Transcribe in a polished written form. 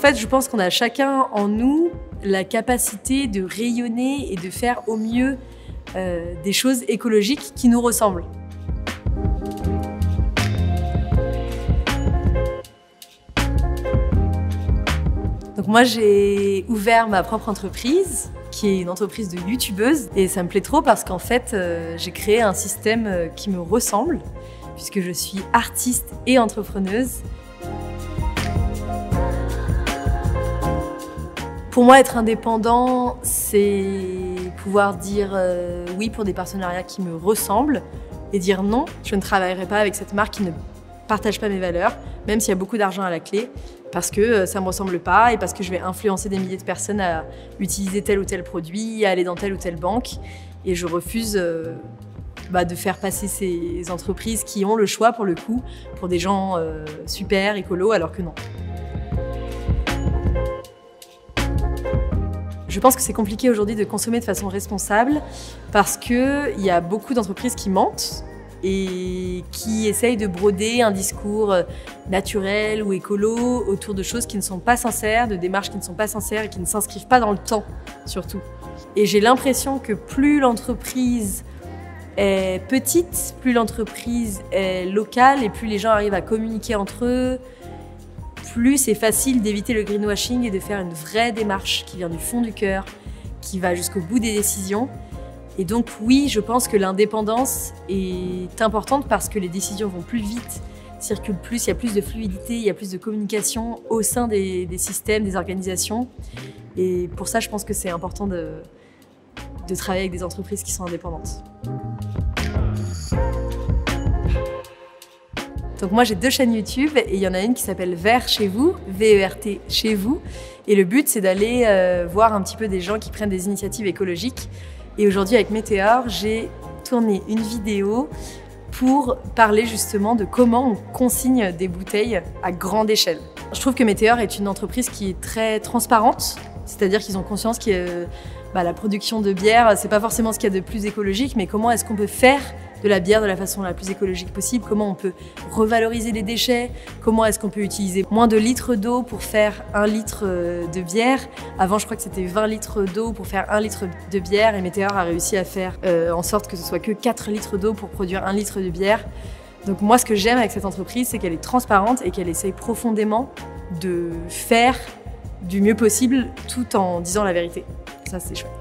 fait, je pense qu'on a chacun en nous la capacité de rayonner et de faire au mieux des choses écologiques qui nous ressemblent. Donc moi, j'ai ouvert ma propre entreprise, qui est une entreprise de youtubeuse. Et ça me plaît trop parce qu'en fait, j'ai créé un système qui me ressemble, puisque je suis artiste et entrepreneuse. Pour moi, être indépendant, c'est pouvoir dire oui pour des partenariats qui me ressemblent et dire non, je ne travaillerai pas avec cette marque qui ne partage pas mes valeurs, même s'il y a beaucoup d'argent à la clé, parce que ça ne me ressemble pas et parce que je vais influencer des milliers de personnes à utiliser tel ou tel produit, à aller dans telle ou telle banque. Et je refuse de faire passer ces entreprises qui ont le choix, pour le coup, pour des gens super écolos, alors que non. Je pense que c'est compliqué aujourd'hui de consommer de façon responsable parce qu'il y a beaucoup d'entreprises qui mentent et qui essayent de broder un discours naturel ou écolo autour de choses qui ne sont pas sincères, de démarches qui ne sont pas sincères et qui ne s'inscrivent pas dans le temps, surtout. Et j'ai l'impression que plus l'entreprise est petite, plus l'entreprise est locale et plus les gens arrivent à communiquer entre eux, plus c'est facile d'éviter le greenwashing et de faire une vraie démarche qui vient du fond du cœur, qui va jusqu'au bout des décisions. Et donc oui, je pense que l'indépendance est importante parce que les décisions vont plus vite, circulent plus, il y a plus de fluidité, il y a plus de communication au sein des systèmes, des organisations. Et pour ça, je pense que c'est important de travailler avec des entreprises qui sont indépendantes. Donc moi j'ai 2 chaînes YouTube et il y en a une qui s'appelle Vert chez vous, V-E-R-T chez vous. Et le but c'est d'aller voir un petit peu des gens qui prennent des initiatives écologiques. Et aujourd'hui avec Météor, j'ai tourné une vidéo pour parler justement de comment on consigne des bouteilles à grande échelle. Je trouve que Météor est une entreprise qui est très transparente, c'est-à-dire qu'ils ont conscience que la production de bière, c'est pas forcément ce qu'il y a de plus écologique, mais comment est-ce qu'on peut faire de la bière de la façon la plus écologique possible, comment on peut revaloriser les déchets, comment est-ce qu'on peut utiliser moins de litres d'eau pour faire 1 litre de bière. Avant, je crois que c'était 20 litres d'eau pour faire 1 litre de bière et Météor a réussi à faire en sorte que ce soit que 4 litres d'eau pour produire 1 litre de bière. Donc moi, ce que j'aime avec cette entreprise, c'est qu'elle est transparente et qu'elle essaye profondément de faire du mieux possible tout en disant la vérité. Ça, c'est chouette.